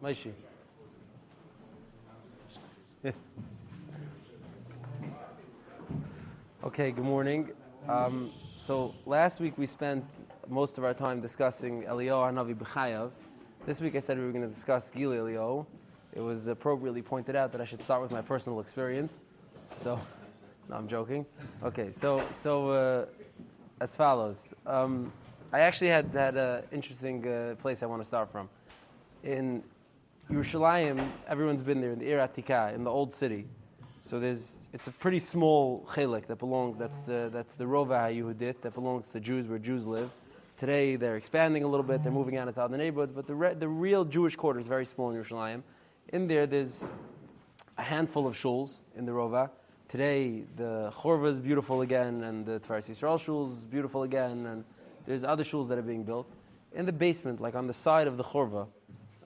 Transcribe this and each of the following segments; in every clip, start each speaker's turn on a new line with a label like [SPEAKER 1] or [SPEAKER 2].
[SPEAKER 1] Maishi. Okay, good morning. So last week we spent most of our time discussing Eliyahu Hanavi b'chayav. This week I said we were going to discuss Gilui Eliyahu. It was appropriately pointed out that I should start with my personal experience. So, no, I'm joking. Okay, so as follows. I actually had an interesting place I want to start from. In Yerushalayim, everyone's been there, in the Ir Atika, in the old city. So it's a pretty small chelik that belongs, that's the Rova HaYehudit, that belongs to Jews where Jews live. Today they're expanding a little bit, they're moving out into other neighborhoods, but the real Jewish quarter is very small in Yerushalayim. In there's a handful of shuls in the Rova. Today the Chorva is beautiful again, and the Tvaris Yisrael shul is beautiful again, and there's other shuls that are being built. In the basement, like on the side of the Chorva,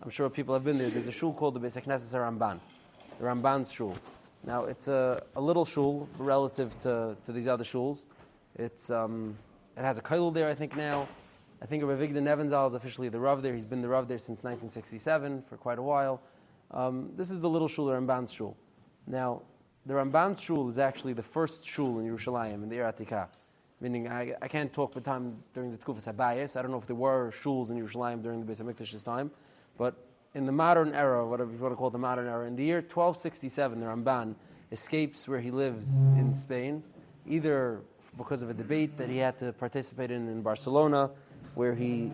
[SPEAKER 1] I'm sure people have been there's a shul called the Beis HaKnesses Ramban, the Ramban's shul. Now, it's a little shul relative to these other shuls. It has a kollel there, I think, now. I think Rav Avigdor Nebenzahl is officially the Rav there. He's been the Rav there since 1967, for quite a while. This is the little shul, the Ramban's shul. Now, the Ramban's shul is actually the first shul in Yerushalayim, in the Ir Atika. Meaning, I can't talk for time during the Tkufas Habayis. I don't know if there were shuls in Yerushalayim during the Beis HaMikdash's time, but in the modern era, whatever you want to call it, the modern era, in the year 1267, the Ramban escapes where he lives in Spain, either because of a debate that he had to participate in Barcelona, where he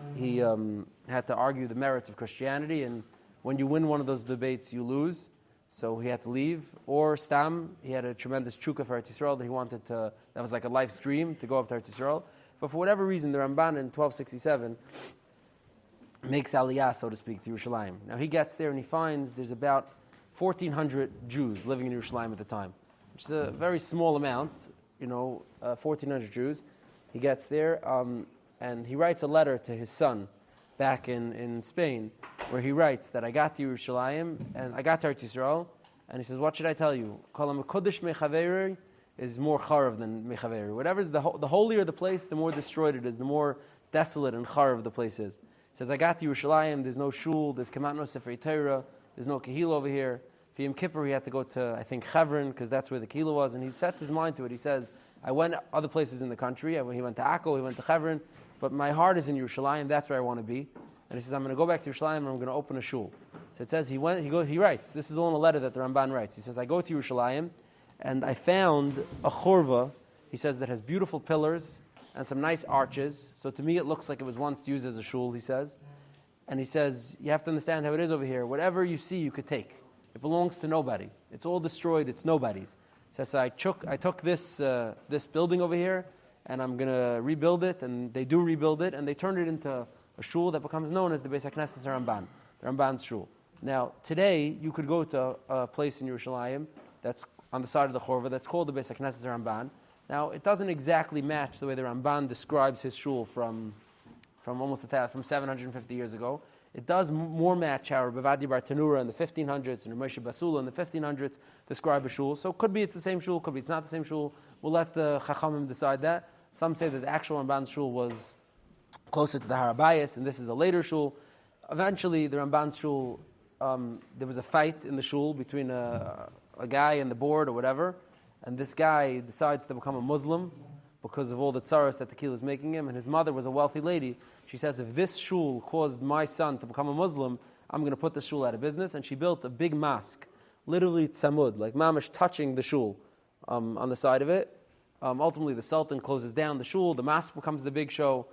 [SPEAKER 1] had to argue the merits of Christianity, and when you win one of those debates, you lose, so he had to leave. Or Stam, he had a tremendous chukka for Eretz Yisrael that he wanted to, that was like a life's dream, to go up to Eretz Yisrael. But for whatever reason, the Ramban in 1267 makes Aliyah, so to speak, to Yerushalayim. Now he gets there and he finds there's about 1,400 Jews living in Yerushalayim at the time, which is a very small amount, 1,400 Jews. He gets there and he writes a letter to his son back in Spain, where he writes that I got to Yerushalayim and I got to Eretz Yisrael, and he says, what should I tell you? Kol HaMekodesh Mechaveri is more charav than Mechaveri. Whatever's the holier the place, the more destroyed it is, the more desolate and charav the place is. He says, I got to Yerushalayim, there's no shul, there's Kamat no Sefer Torah, there's no Kehillah over here. For Yom Kippur, he had to go to, I think, Chevron, because that's where the Kehillah was, and he sets his mind to it. He says, I went other places in the country. He went to Akko, he went to Chevron, but my heart is in Yerushalayim, that's where I want to be. And he says, I'm going to go back to Yerushalayim and I'm going to open a shul. So it says, he writes, this is all in a letter that the Ramban writes. He says, I go to Yerushalayim, and I found a chorva, he says, that has beautiful pillars and some nice arches. So to me, it looks like it was once used as a shul, he says. And he says, you have to understand how it is over here. Whatever you see, you could take. It belongs to nobody. It's all destroyed. It's nobody's. He says, so I took this building over here, and I'm going to rebuild it. And they do rebuild it, and they turn it into a shul that becomes known as the Beis HaKnesses Ramban, the Ramban's shul. Now, today, you could go to a place in Yerushalayim that's on the side of the Chorva that's called the Beis HaKnesses Ramban. Now, it doesn't exactly match the way the Ramban describes his shul from 750 years ago. It does more match how Bavadi Bar Tanura in the 1500s and Moshe Basula in the 1500s describe a shul. So could be it's the same shul, could be it's not the same shul. We'll let the Chachamim decide that. Some say that the actual Ramban's shul was closer to the Harabayas, and this is a later shul. Eventually, the Ramban's shul, there was a fight in the shul between a guy and the board or whatever, and this guy decides to become a Muslim because of all the tzaras that the Kehillah is making him, and his mother was a wealthy lady. She says, if this shul caused my son to become a Muslim, I'm going to put the shul out of business. And she built a big mosque, literally tzamud, like mamash touching the shul on the side of it. Ultimately, the Sultan closes down the shul, the mosque becomes the big show.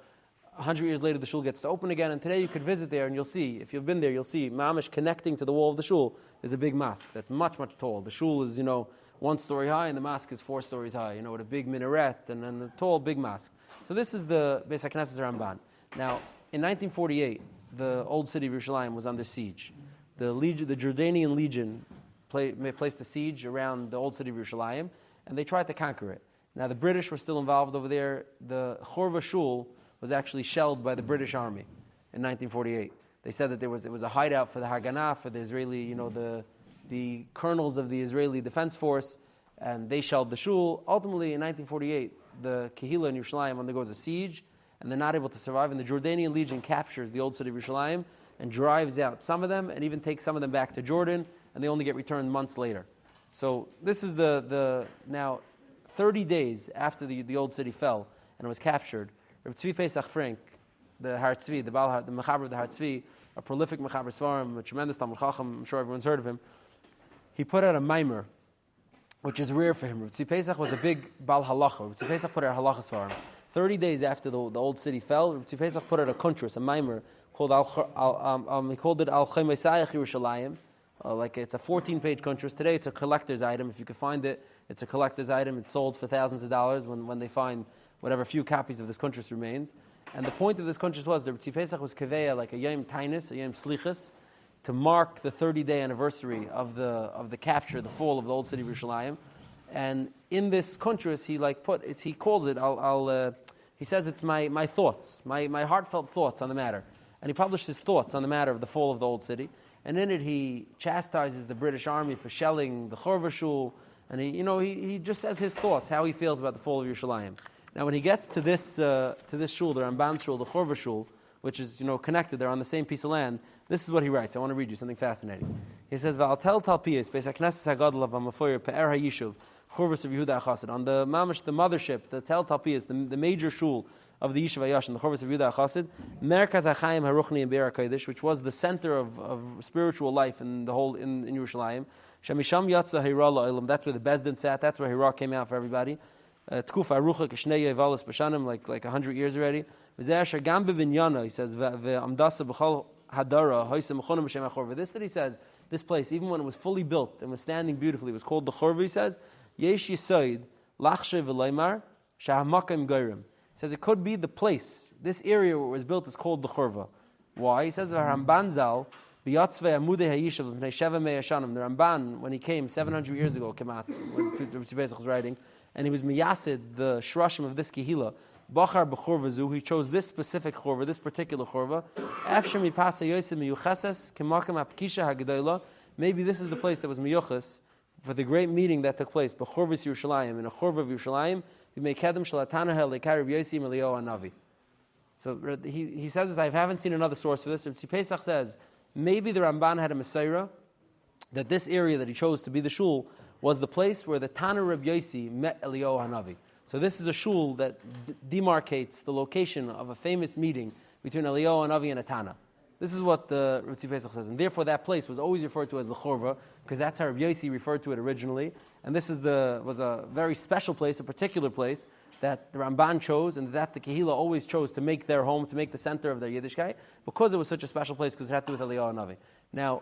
[SPEAKER 1] 100 years later, the shul gets to open again, and today you could visit there and you'll see, if you've been there, you'll see mamash connecting to the wall of the shul. There's a big mosque that's much, much tall. The shul is, 1 story high, and the mosque is 4 stories high, with a big minaret and a tall, big mosque. So this is the Beis HaKnesses Ramban. Now, in 1948, the old city of Yerushalayim was under siege. The Jordanian legion placed a siege around the old city of Yerushalayim, and they tried to conquer it. Now, the British were still involved over there. The Chorva Shul was actually shelled by the British Army in 1948. They said that it was a hideout for the Haganah, for the Israeli, the colonels of the Israeli Defense Force, and they shelled the shul. Ultimately, in 1948, the Kehillah in Yerushalayim undergoes a siege, and they're not able to survive, and the Jordanian legion captures the old city of Yerushalayim, and drives out some of them and even takes some of them back to Jordan, and they only get returned months later. So this is the now 30 days after the old city fell and it was captured. Reb Tzvi Pesach Frank, the Har Tzvi, the Mechaber of the Har Tzvi, a prolific Mechaber Svarim, a tremendous Talmud Chacham, I'm sure everyone's heard of him. He put out a mimer, which is rare for him. Reb Tzvi Pesach was a big Bal Halacha. Reb Tzvi Pesach put out a Halacha Svarim. 30 days after the old city fell, Reb Tzvi Pesach put out a kuntras, a mimer, called he called it Al Chay Mesayach Yerushalayim. Like it's a 14-page kuntras. Today it's a collector's item. If you could find it, it's a collector's item. It's sold for thousands of dollars when they find whatever few copies of this kuntras remains. And the point of this kuntras was that Reb Tzvi Pesach was kaveya like a yom tainus, a yom slichus, to mark the 30-day anniversary of the capture, the fall of the old city of Yerushalayim. And in this kuntras, he calls it, he says it's my thoughts, my heartfelt thoughts on the matter. And he published his thoughts on the matter of the fall of the old city. And in it, he chastises the British Army for shelling the Chorva Shul, and he just says his thoughts, how he feels about the fall of Yerushalayim. Now, when he gets to this shul, the Ramban shul, the Chorva Shul, which is connected, they're on the same piece of land. This is what he writes. I want to read you something fascinating. He says, "Va'al tel talpiyas beis haknesses hagadol av hamafoyer pe'er hayishuv chorvus of Yehuda Achasid." On the mamash, the mothership, the tel talpiyas, the major shul of the Yishuv Hayashin, the chorvus of Yehuda Achasid, Merkaz Hachayim Haruchni in Be'er HaKodesh, which was the center of spiritual life in the whole in Yerushalayim. Shamisham Yatza Hira La'olam. That's where the Bezdin sat. That's where Hira came out for everybody. Tkufa Arucha Kishnei Yevalis Bashanim, like 100 years already. V'zeh asher gam bebinyana, he says, ve'amdasa b'chol hadara ha'isem mechonim b'shem ha'chorva. This that he says, this place, even when it was fully built and was standing beautifully, was called the Chorva. He says, yesh yisoid lachshe v'leimar shahamakim geirim. He says it could be the place. This area where it was built is called the Chorva. Why? He says the Ramban Zal biyatzvei amudei hayishav l'fnei sheva mei hashanim. The Ramban, when he came 700 years ago, came out when Reb Tzvi Pesach was writing, and he was miyasid the shrashim of this kehila. Bachar b'chorva zu. He chose this specific chorva, this particular chorva. Afshem mipasa yosem miyucheses k'makam apkisha hagedayla. Maybe this is the place that was miyuches for the great meeting that took place. B'chorvas Yerushalayim, in a chorva of Yerushalayim. So he says this, I haven't seen another source for this. Tzvi Pesach says, maybe the Ramban had a Messiah, that this area that he chose to be the shul was the place where the Tana Reb Yosi met Eliyahu Hanavi. So this is a shul that demarcates the location of a famous meeting between Eliyahu Hanavi and a Tana. This is what the Tzvi Pesach says. And therefore that place was always referred to as the Chorva, because that's how Reb Yosi referred to it originally. And this was a very special place, a particular place that the Ramban chose, and that the Kehila always chose to make their home, to make the center of their Yiddishkeit, because it was such a special place, because it had to do with Eliyahu Hanavi. Now,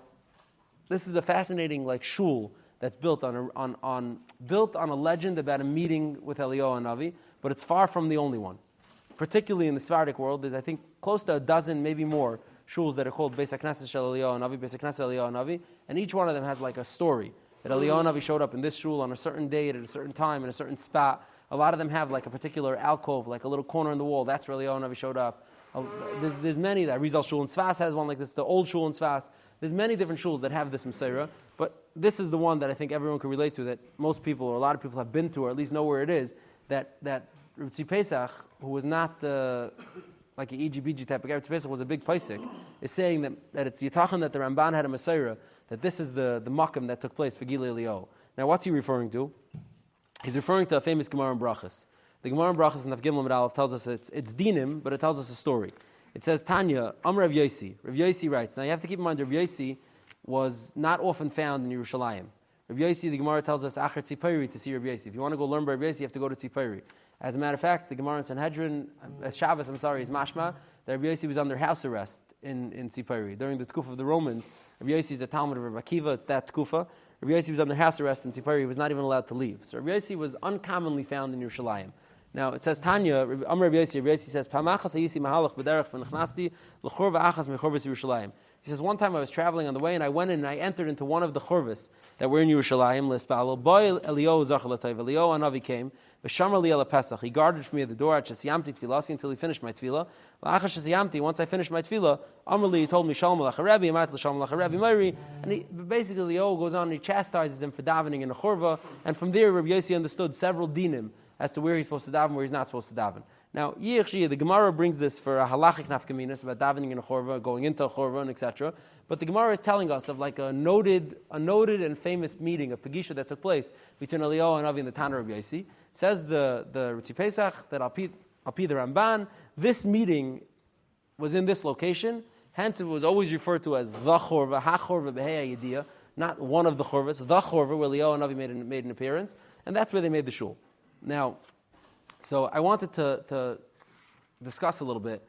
[SPEAKER 1] this is a fascinating shul that's built on a legend about a meeting with Eliyahu Hanavi, but it's far from the only one. Particularly in the Sephardic world, there's I think close to a dozen, maybe more, shuls that are called Beis HaKnesses Shel Eliyahu Hanavi, Beis HaKnesses Eliyahu Hanavi, and each one of them has a story. That Eliyahu Hanavi showed up in this shul on a certain date, at a certain time, in a certain spot. A lot of them have a particular alcove, like a little corner in the wall. That's where Eliyahu Hanavi showed up. There's many. That Rizal Shul in Sfas has one like this. The old shul in Sfas. There's many different shuls that have this Messiah, but this is the one that I think everyone can relate to. That most people, or a lot of people, have been to, or at least know where it is. That Reb Tzvi Pesach, who was not like an EGBG type of guy, Reb Tzvi Pesach was a big paisik, is saying that it's Yitachan that the Ramban had a Messiah, that this is the makam that took place for Gilui Eliyahu. Now, what's he referring to? He's referring to a famous Gemara in Brachas. The Gemara in Brachas in Daf Gimel Amud Aleph tells us it's dinim, but it tells us a story. It says, Tanya, Rav Yosi. Rav Yosi writes. Now, you have to keep in mind, Rav Yosi was not often found in Yerushalayim. Rav Yosi, the Gemara tells us, Acher Tzipori, to see Rav Yosi. If you want to go learn by Rav Yosi, you have to go to Tzipori. As a matter of fact, the Gemara in Sanhedrin, Shabbos, is mashma, that Rav Yosi was under house arrest in Tzipori. During the Tkufa of the Romans, Rav Yosi is a Talmud of Rav Akiva, it's that Tkufa. Rav Yosi was under house arrest in Tzipori, he was not even allowed to leave. So Rav Yosi was uncommonly found in Yerushalayim. Now it says Tanya, Rav Yosi says, Pamachas ayisi mahalach b'derech v'nechnasti l'chorva achas mechorvas Yerushalayim. He says, one time I was traveling on the way and I went in and I entered into one of the chorvas that were in Yerushalayim, l'espalo, boy Eliyahu zachal atayv, Eliyahu Hanavi came, v'shamar li ala Pesach, he guarded for me at the door at shesiyamti tefilasi until he finished my tefillah. L'achas shesiyamti, once I finished my tefillah, Amrli, he told me, Shalom alach Rebbe, Amat l'shalom alach Rebbe Meiri, and basically Eliyahu goes on and he chastises him for davening in a chorva, and from there Rabbi Yosi understood several dinim as to where he's supposed to daven, where he's not supposed to daven. Now, the Gemara brings this for a halachic nafkaminas about davening in a chorva, going into a chorva, and etc. But the Gemara is telling us of like a noted and famous meeting, a pegisha that took place between Eliyahu Hanavi and the Tana Rabbi Yossi. Says the Ritzi Pesach that Alpi the Ramban, this meeting was in this location. Hence, it was always referred to as the chorva, ha chorva beheya yediyah, not one of the chorvas, the chorva where Eliyahu Hanavi made an appearance, and that's where they made the shul. Now, so I wanted to discuss a little bit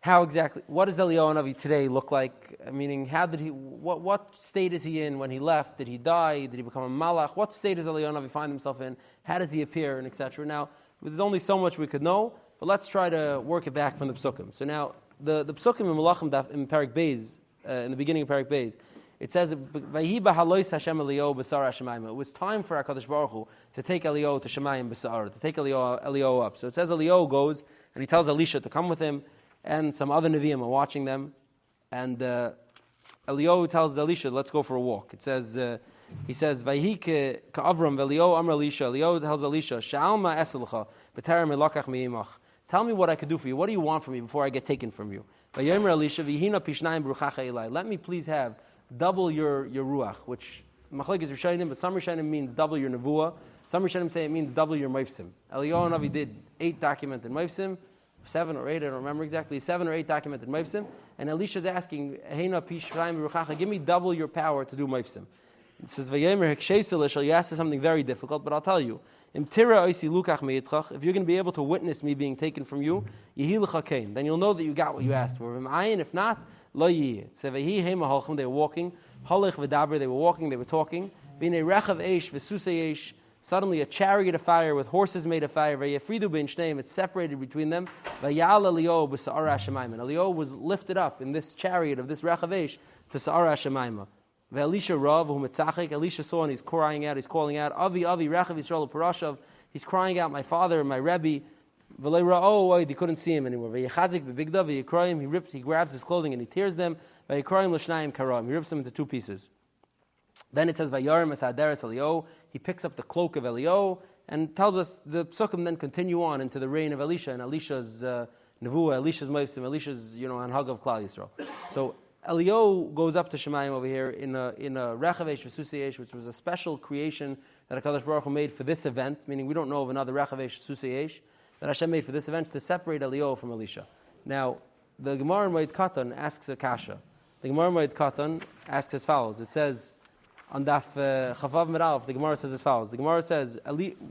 [SPEAKER 1] how exactly, what does Eliyahu Hanavi today look like? Meaning, how did he, what state is he in when he left? Did he die? Did he become a malach? What state does Eliyahu Hanavi find himself in? How does he appear, and etc.? Now, there's only so much we could know, but let's try to work it back from the psukim. So now, the psukim in Malachim in Parak Beis, in the beginning of Parak Beis, it says, "Vayihi b'halois Hashem Eliyahu b'sar Hashemayim." It was time for HaKadosh Baruch Hu to take Eliyahu to Shemayim b'sar, to take Eliyahu up. So it says Eliyahu goes and he tells Elisha to come with him, and some other Nevi'im are watching them, and Eliyahu tells Elisha, "Let's go for a walk." It says, he says, "Vayihi ka'avram v'Eliyahu amar Elisha." Eliyahu tells Elisha, "Sha'alma eselcha b'terem elakach mi'imach." Tell me what I could do for you. What do you want from me before I get taken from you? Vayomer Elisha v'hina pishnayim b'ruchacha ilai. Let me please have double your ruach, which machlek is Rishonim, but some Rishonim means double your nevuah. Some Rishonim say it means double your mifsim. Eliyahu Hanavi did 8 documented mifsim, 7 or 8, I don't remember exactly, 7 or 8 documented mifsim, and Elisha's asking, Heina pishrayim ruchacha, give me double your power to do mifsim. It says, Vayomer hekshesel, you asked something very difficult, but I'll tell you. If you're going to be able to witness me being taken from you, then you'll know that you got what you asked for. If not, they were walking, they were walking, they were talking. Suddenly a chariot of fire with horses made of fire, it's separated between them. And Eliyahu was lifted up in this chariot of this Rechav Eish to Sa'ara Shemaima. Elisha saw and he's crying out, he's calling out, Avi, Rechav Yisrael Parashav. He's crying out, my father, my Rebbe. They couldn't see him anymore. He grabs his clothing and he tears them. He rips them into 2 pieces. Then it says, he picks up the cloak of Eliyahu and tells us the psukim then continue on into the reign of Elisha and Elisha's nevuah, Elisha's moifsim, Elisha's anhag of Klal Yisrael. So Eliyahu goes up to Shemayim over here in a Rechav Eish v'Susei Eish, which was a special creation that HaKadosh Baruch Hu made for this event, meaning we don't know of another Rechav Eish Susei Eish that Hashem made for this event to separate Eliyahu from Elisha. Now, the Gemara in Moed Katan asks a kasha. The Gemara in Moed Katan asks as follows. It says, on Daf Chavav Medalef, the Gemara says as follows. The Gemara says,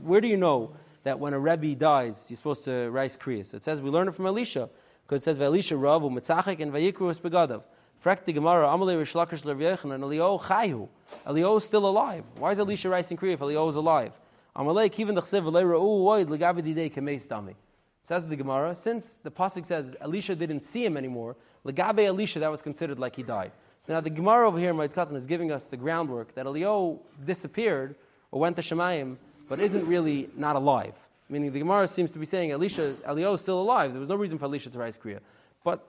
[SPEAKER 1] where do you know that when a Rebbe dies, you're supposed to rise kriyas? It says, we learn it from Elisha, because it says, Elisha Rav u'metzachik and vayikru es begadav. Frek the Gemara, Amalei Rish Lakish l'Ryechen, and Eliyahu chayu. Eliyahu is still alive. Why is Elisha rising kriya if Eliyahu is alive? Amalei kiven d'chsev v'lei ra'u void l'gavi didei kemeis dami. Says the Gemara, since the pasuk says Elisha didn't see him anymore, l'gabe Elisha, that was considered like he died. So now the Gemara over here in Moed Katan is giving us the groundwork that Eliyahu disappeared or went to Shemayim, but isn't really not alive. Meaning the Gemara seems to be saying Eliyahu is still alive. There was no reason for Elisha to rise kriya. But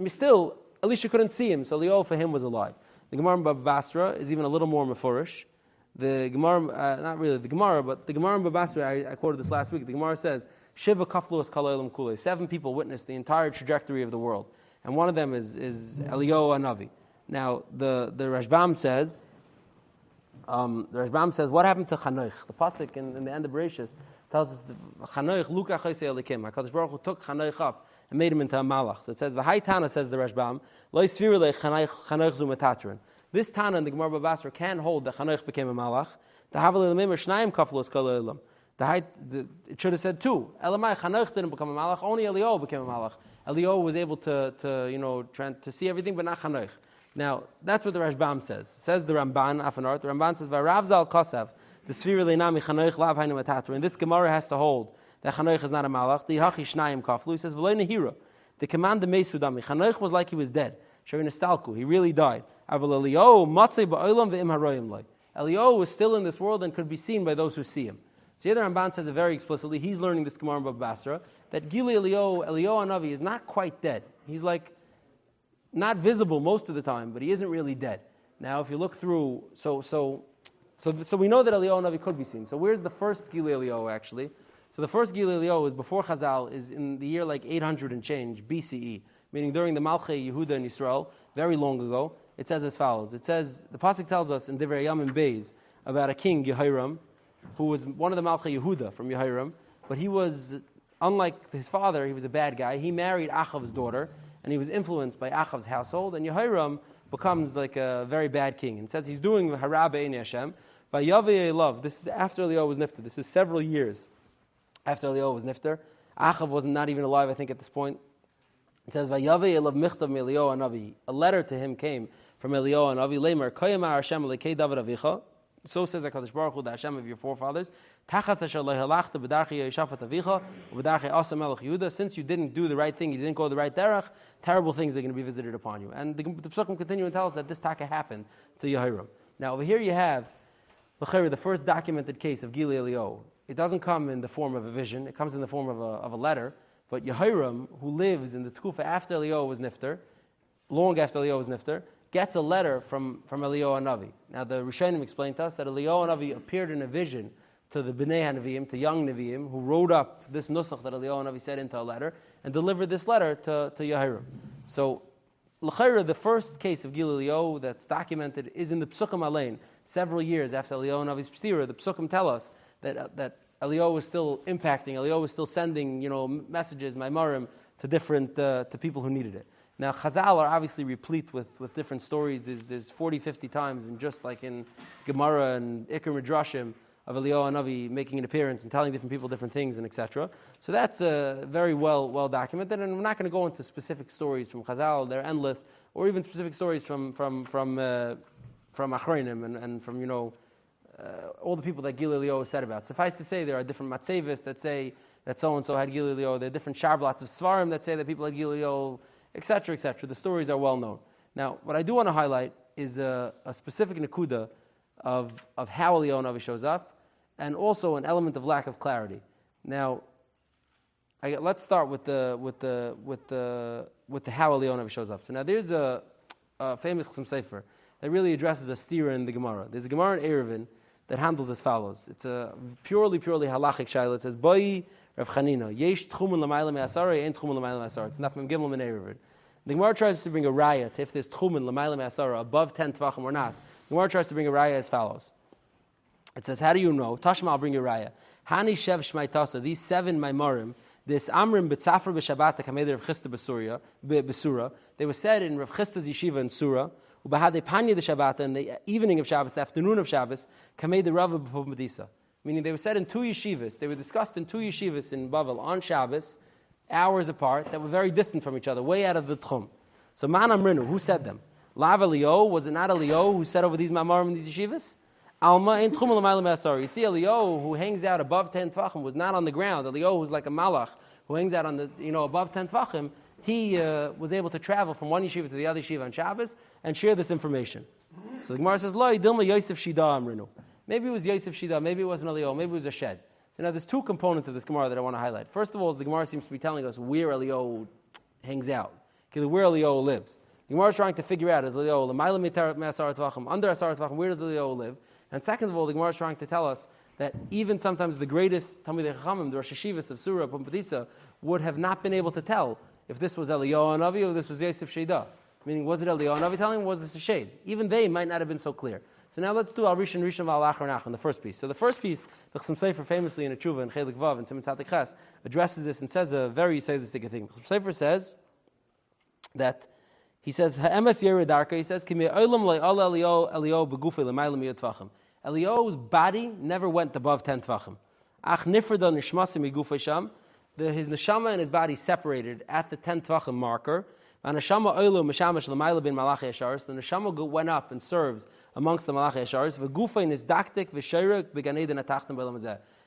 [SPEAKER 1] still, Elisha couldn't see him, so Eliyahu for him was alive. The Gemara in Baba Basra is even a little more mefurish. The Gemara, not really the Gemara, but the Gemara in Baba Basra, I quoted this last week. The Gemara says, Shiva kaflu es kal olam kulei. 7 people witnessed the entire trajectory of the world, and one of them is Eliyahu Hanavi. Now the Rashbam says, what happened to Chanoich? The pasuk in the end of Bereshis tells us Chanoich luka chayse elikim. HaKadosh Baruch Hu took Chanoich up and made him into a malach. So it says, V'hai Tana, says the Rashbam, Lo yisfiru le Chanoich zu metatrin. This Tana in the Gemara Baba Basra can hold that Chanoich became a malach. The Havel Elamim Shnayim Kaflos Kol Elam. It should have said 2. Elamai Chanoich didn't become a malach. Only Eliyahu became a malach. Eliyahu was able to see everything, but not Chanoich. Now that's what the Rashbam says. Says the Ramban Afanart. The Ramban says, V'Rav Zal Kosav the Sfiru Leinami Chanoich Lav Hainu Metatrin. This Gemara has to hold that Chanoich is not a malach. The Hachi Shnayim Kaflu. He says, V'loi Nehira. The command the Meisudami. Chanoich was like he was dead. Shavin Estalku. He really died. Aval Eliyahu Matzei Ba'olam Ve'im Haroyim Loi. Eliyahu was still in this world and could be seen by those who see him. So the other Ramban says it very explicitly. He's learning this Gemara in Baba Basra that Gilui Eliyahu Hanavi is not quite dead. He's like not visible most of the time, but he isn't really dead. Now, if you look through, so So we know that Eliyahu Hanavi could be seen. So where's the first Gilui Eliyahu actually? So the first Gilui Eliyahu is before Chazal, is in the year like 800 and change, BCE, meaning during the Malchei Yehuda and Yisrael, very long ago. It says as follows. It says, the Pasuk tells us in Divrei Yamim Beis about a king, Yehiram, who was one of the Malchei Yehuda from Yehiram, but he was, unlike his father, he was a bad guy. He married Achav's daughter, and he was influenced by Achav's household, and Yehiram becomes like a very bad king. And it says he's doing Hara Be'eni Hashem. By Yavei Love, this is after Eliyahu was nifter. This is several years after Eliyahu was nifter. Achav was not even alive, I think, at this point. It says, Vayavei Elav Michtav Eliyahu Hanavi. A letter to him came from Eliyahu Hanavi. Leimer Koyamar Hashem Lekei David Avicha. So says HaKadosh Baruch Hu, the Hashem of your forefathers. Tachas Asher Lehalachta B'darchei Yeshafat Avicha B'darchei Asa Melech Yehuda. Since you didn't do the right thing, you didn't go the right derech, terrible things are going to be visited upon you. And the Psukim continue and tell us that this taka happened to Yehiram. Now over here you have the first documented case of Gilui Eliyahu. It doesn't come in the form of a vision, it comes in the form of a letter. But Yehiram, who lives in the Tkufa after Eliyahu was nifter, long after Eliyahu was nifter, gets a letter from Eliyahu Hanavi. Now the Rishonim explained to us that Eliyahu Hanavi appeared in a vision to the Bnei Hanavim, to young Nevi'im, who wrote up this nusach that Eliyahu Hanavi said into a letter, and delivered this letter to Yehiram. So, l'chayra, the first case of Gilui Eliyahu that's documented is in the Psukim Alein. Several years after Eliyahu Hanavi's p'tira, the Psukim tell us that Eliyahu was still impacting, Eliyahu was still sending, messages, maimarim, to different, to people who needed it. Now, Chazal are obviously replete with different stories. There's 40, 50 times, and just like in Gemara and Iker Midrashim of Eliyahu Hanavi making an appearance and telling different people different things, and etc. So that's very well documented, and we're not going to go into specific stories from Chazal. They're endless, or even specific stories from Achronim and from all the people that Gilui Eliyahu said about. Suffice to say, there are different matzevis that say that so and so had Gilui Eliyahu. There are different sharblats of svarim that say that people had Gilui Eliyahu, etc., etc. The stories are well known. Now, what I do want to highlight is a specific nekuda of how Eliyahu Hanavi shows up, and also an element of lack of clarity. Now, let's start with the how Eliyahu Hanavi shows up. So now there's a famous Chasam Sefer that really addresses a stira in the Gemara. There's a Gemara in Eruvin that handles as follows. It's a purely halachic shayla. It says, Boi Rav Chanina, yesh tchumen l'mayla me'asara, ain't tchumen l'mayla me'asara. It's not from Gimel in Eruvin. The Gemara tries to bring a raya to if there's tchumen l'mayla me'asara above 10 tvachim or not. The Gemara tries to bring a raya as follows. It says, how do you know? Tashma, I'll bring you a raya. Hani shev shmaitasa, these 7 maimarim, this amrim b'tzafra b'shabbat kameder Rav Chisda b'sura. They were said in Rav Chisda's yeshiva in Surah. Ubahade panya the Shabbat, in the evening of Shabbos, the afternoon of Shabbos, kamei the Rav b'Madisa. Meaning they were said in 2 yeshivas. They were discussed in 2 yeshivas in Bavel on Shabbos, hours apart, that were very distant from each other, way out of the tchum. So man amrinu, who said them? Lav Eliyahu, was it not Eliyahu who said over these mamarim in these yeshivas? Alma in tchum l'mayla me'asar. You see, Eliyahu, who hangs out above 10 tvachim, was not on the ground. Eliyahu was like a malach who hangs out on the above 10 tvachim. He was able to travel from one yeshiva to the other yeshiva on Shabbos and share this information. So the Gemara says, Lo Dilma Yosef Shida Amrinu. Maybe it was Yosef Shida, maybe it wasn't Eliyahu, maybe it was a shed. So now there's 2 components of this Gemara that I want to highlight. First of all, the Gemara seems to be telling us where Eliyahu hangs out, where Eliyahu lives. The Gemara is trying to figure out, is Eliyahu l'mayla me'asar tvachim, under asar tvachim, where does Eliyahu live? And second of all, the Gemara is trying to tell us that even sometimes the greatest Talmidei Chachamim, the Rosh Hashivas of Surah, Pumbedisa, would have not been able to tell if this was Eliyahu Hanavi or this was Yosef Sheda. Meaning, was it Eliyahu Hanavi telling him, or was this a shade? Even they might not have been so clear. So now let's do Al Rishon V'Al Achar Nachon, the first piece. So the first piece, the Chasam Sefer famously in a Tshuva, in Chelik Vav, and Siman Tzadik Ches, addresses this and says a very sadistic thing. The Chasam Sefer says that, he says, Ha'emes Yered Darka, he says, Kimi Olam Le'al Eliyahu B'Gufei L'mayla Miyot Tvachim. Eliyahu's body never went above 10 Tvachim. Ach Nifrda Nishmasim Migufei Sham. His neshama and his body separated at the 10 tvachim marker. The neshama went up and serves amongst the malachi yasharis.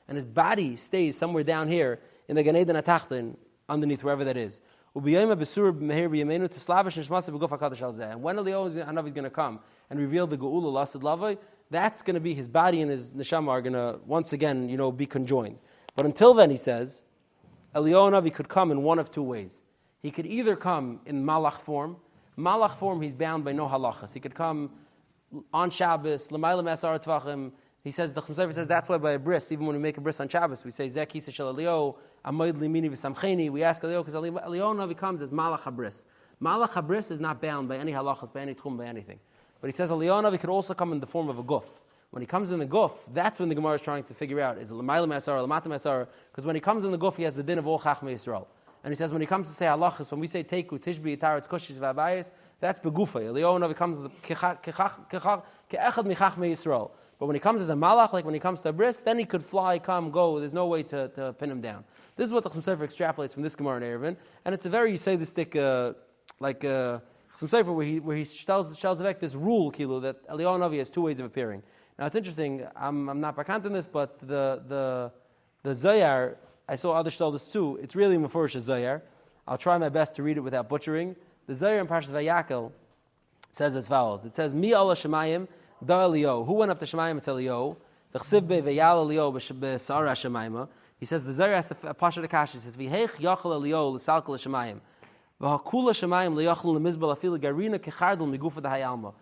[SPEAKER 1] And his body stays somewhere down here in the Gan Eden Atachtin, underneath wherever that is. And when Eliyahu Hanavi is going to come and reveal the Geula Lasid Lavai, that's going to be his body and his neshama are going to once again, be conjoined. But until then, he says, Eliyahu Hanavi could come in one of 2 ways. He could either come in malach form. Malach form, he's bound by no halachas. He could come on Shabbos, l'mayla me'asar tvachim, He says, the Chum Sofer says that's why by a bris, even when we make a bris on Shabbos, we say Zeh Kisa Shel Eliyahu, Amoid Limini V'Samcheni. We ask Eliyahu because Eliyahu Hanavi comes as Malach HaBris. Malach HaBris is not bound by any halachas, by any tchum, by anything. But he says Eliyahu Hanavi could also come in the form of a guf. When he comes in the guf, that's when the Gemara is trying to figure out, is it L'mayla Me'asara, L'mata Me'asara? Because when he comes in the guf, he has the din of all Chachmei Yisrael. And he says when he comes to say halachas, when we say Teiku, Tishbi, Taretz, Kushis, V'abayis, that's begufa. Eliyahu Hanavi comes ke'echad michachmei Yisrael. But when he comes as a malach, like when he comes to a bris, then he could fly, come, go. There's no way to pin him down. This is what the Chum Sofer extrapolates from this Gemara in Eruvin, and it's a very Yisayistic, Chum Sofer where he tells this rule, Kilu, that Eliyahu Hanavi has two ways of appearing. Now it's interesting. I'm not bakant in this, but the Zohar, I saw others tell this too. It's really Mefurish Zohar. I'll try my best to read it without butchering. The Zohar in Parshas Vayakel says as follows. It says, Mi Allah Shemayim da Eliyahu. Who went up to Shemayim? It's Eliyahu. The Chsiv be Vayal Eliyahu b'Sara Shemayim. He says, the Zohar has a Pasha de Kashi. He says, V'heich yachal Eliyahu l'salkal Shemayim. V'hakula Shemayim l'yachal l'mizbal afil garina kechardul migufa d'hayalma.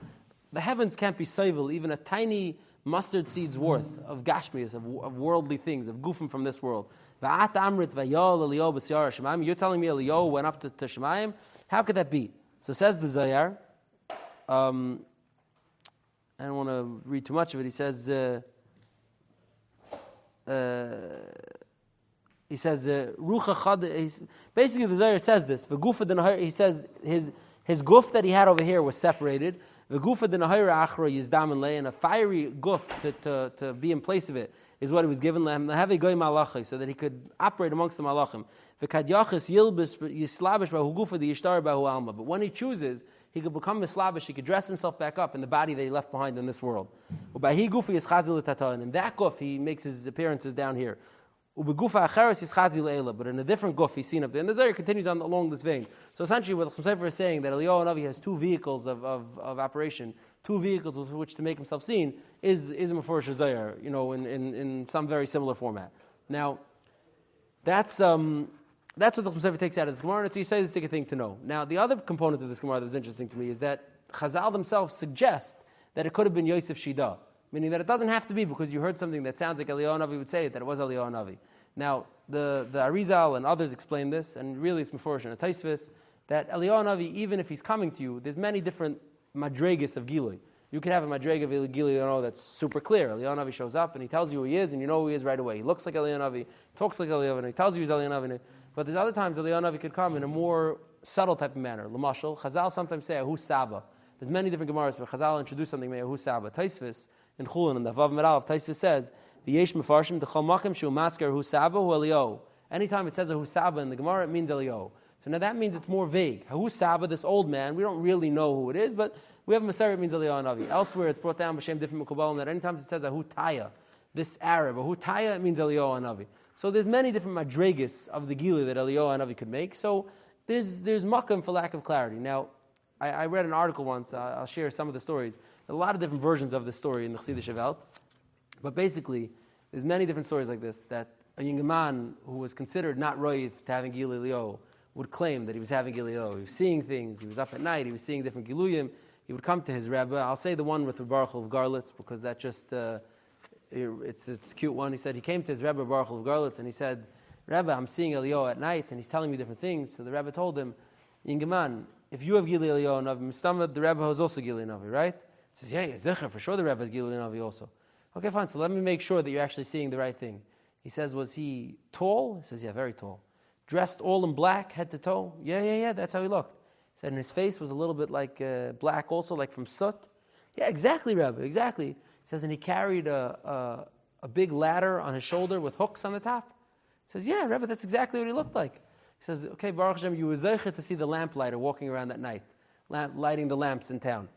[SPEAKER 1] The heavens can't be savil, even a tiny mustard seed's worth of gashmias, of worldly things, of gufim from this world. V'at amrit v'yal Eliyahu b'Sara Shemayim. You're telling me Eliyahu went up to Shemayim? How could that be? So says the Zohar. I don't want to read too much of it. He says, Rucha Chad. Basically, the Zohar says this. He says his guf that he had over here was separated. The gufa de nahira achra yizdam and lay, and a fiery guf to be in place of it is what he was given him. Have a goy malachim, so that he could operate amongst the malachim. V'kadyachis yilbis yislabish bahu gufa de yishtar bahu alma. But when he chooses, he could become mislabish. He could dress himself back up in the body that he left behind in this world. Ubahi gufa yischazil tata, and in that guf he makes his appearances down here. Ubegufa acheres yischazil leila, but in a different guf he's seen up there. And the Zohar continues on along this vein. So essentially, what Chum Sofer is saying that Eliyahu Hanavi has two vehicles of operation, two vehicles with which to make himself seen, is a Mefurish Zohar, in some very similar format. Now, that's what the Chum Sofer takes out of this Gemara. And it's a Yisayistic thing to know. Now, the other component of this Gemara that was interesting to me is that Chazal themselves suggest that it could have been Yosef Shida, meaning that it doesn't have to be because you heard something that sounds like Eliyahu Hanavi would say it, that it was Eliyahu Hanavi. Now, the Arizal and others explain this, and really it's Mefurish in a Taisvis, that Eliyahu Hanavi, even if he's coming to you, there's many different madregas of Gilui. You could have a madrega of Gilui, that's super clear. Eliyahu Hanavi shows up and he tells you who he is, and you know who he is right away. He looks like Eliyahu Hanavi, talks like Eliyahu Hanavi, he tells you he's Eliyahu Hanavi. But there's other times Eliyahu Hanavi could come in a more subtle type of manner. L'mashal, Chazal sometimes say Ahu Saba. There's many different Gemaras, but Chazal introduce something like Ahu Saba. Taisvis, in Chulin, in the Vav Meralav, Taisvis says, V'yesh mefarshim d'chol makim shu masker Ahu Saba hu Eliyahu. Anytime it says Ahu Saba in the Gemara, it means Eliyahu. So now that means it's more vague. Ahu Saba, this old man, we don't really know who it is, but we have a Maseret, it means Eliyahu Hanavi. Elsewhere it's brought down b'shem different Mekubalim that anytime it says Ahu Taya, this Arab, Ahu Taya, it means Eliyahu Hanavi. So there's many different madregas of the Gilui that Eliyahu Hanavi could make. So there's makam for lack of clarity. Now, I read an article once, I'll share some of the stories. There are a lot of different versions of the story in the Chassidish Welt. But basically, there's many different stories like this, that a young man who was considered not roiv to having Gilui Eliyahu would claim that he was having Gilui Eliyahu. He was seeing things, he was up at night, he was seeing different Giluyim. He would come to his Rebbe. I'll say the one with the Baruch of Garlitz, because that just... it's a cute one. He said he came to his Rebbe Baruch of Garlitz and he said, Rebbe, I'm seeing Eliyahu at night and he's telling me different things. So the Rebbe told him, Yingaman, if you have Gilui Eliyahu Hanavi, Mistama, the Rebbe has also Gilui Hanavi, right? He says, yeah, Zecher, for sure the Rebbe has Gilui Hanavi also. Okay, fine, so let me make sure that you're actually seeing the right thing. He says, was he tall? He says, yeah, very tall. Dressed all in black, head to toe? Yeah, that's how he looked. He said, and his face was a little bit like black also, like from soot? Yeah, exactly, Rebbe, exactly. He says, and he carried a big ladder on his shoulder with hooks on the top. He says, yeah, Rebbe, that's exactly what he looked like. He says, okay, Baruch Hashem, you were zeicher to see the lamplighter walking around at night, lighting the lamps in town.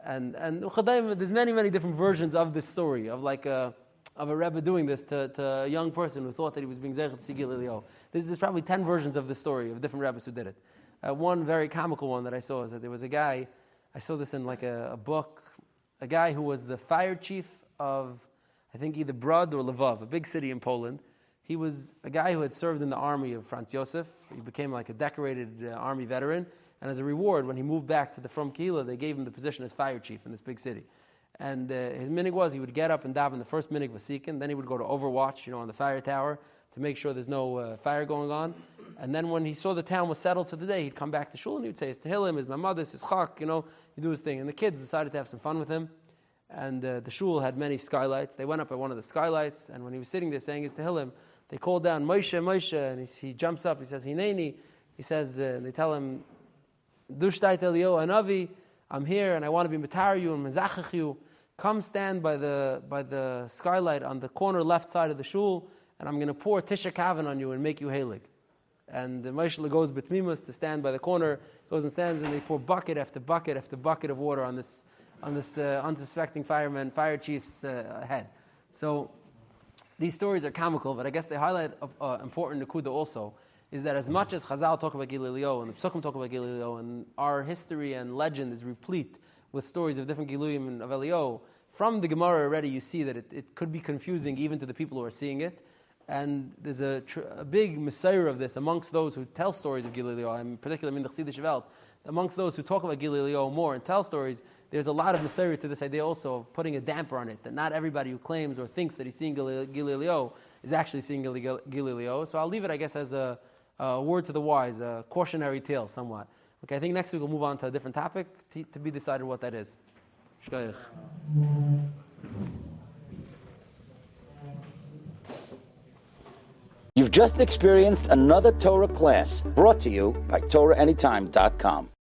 [SPEAKER 1] And there's many different versions of this story, of a Rebbe doing this to a young person who thought that he was being zeicher to see Gilui Eliyahu. There's probably 10 versions of this story, of different Rebbes who did it. One very comical one that I saw is that there was a guy, I saw this in a book, a guy who was the fire chief of, I think either Brod or Lvov, a big city in Poland. He was a guy who had served in the army of Franz Josef. He became like a decorated army veteran. And as a reward, when he moved back to the From Kehila, they gave him the position as fire chief in this big city. And his minig was he would get up and daven the first minig vasikin, then he would go to overwatch, on the fire tower to make sure there's no fire going on. And then when he saw the town was settled for the day, he'd come back to shul and he would say his tehillim, his mamadas, his chak, he'd do his thing. And the kids decided to have some fun with him. And the shul had many skylights. They went up at one of the skylights, and when he was sitting there saying his tehillim, they called down, Moshe, Moshe, and he jumps up, he says, Hineni. He says, they tell him, Dushtait Eliyahu Hanavi, I'm here and I want to be metar you and mezachach you. Come stand by the skylight on the corner left side of the shul, and I'm going to pour Tisha Kavan on you and make you heilig. And Moshe goes betmimus to stand by the corner, goes and stands, and they pour bucket after bucket after bucket of water on this unsuspecting fire chief's head. So these stories are comical, but I guess they highlight important nekuda also, is that as much as Chazal talk about Gilui and the Psukim talk about Gilui, and our history and legend is replete with stories of different Giluyim of Eliyahu, from the Gemara already you see that it could be confusing even to the people who are seeing it. And there's a big messiah of this amongst those who tell stories of Gilui, and particularly in the Chassidish Welt, amongst those who talk about Gilui more and tell stories. There's a lot of messiah to this idea also of putting a damper on it, that not everybody who claims or thinks that he's seeing Gilui is actually seeing Gilui. So I'll leave it, I guess, as a word to the wise, a cautionary tale somewhat. Okay, I think next week we'll move on to a different topic to be decided what that is. Shkoyach.
[SPEAKER 2] You've just experienced another Torah class brought to you by TorahAnytime.com.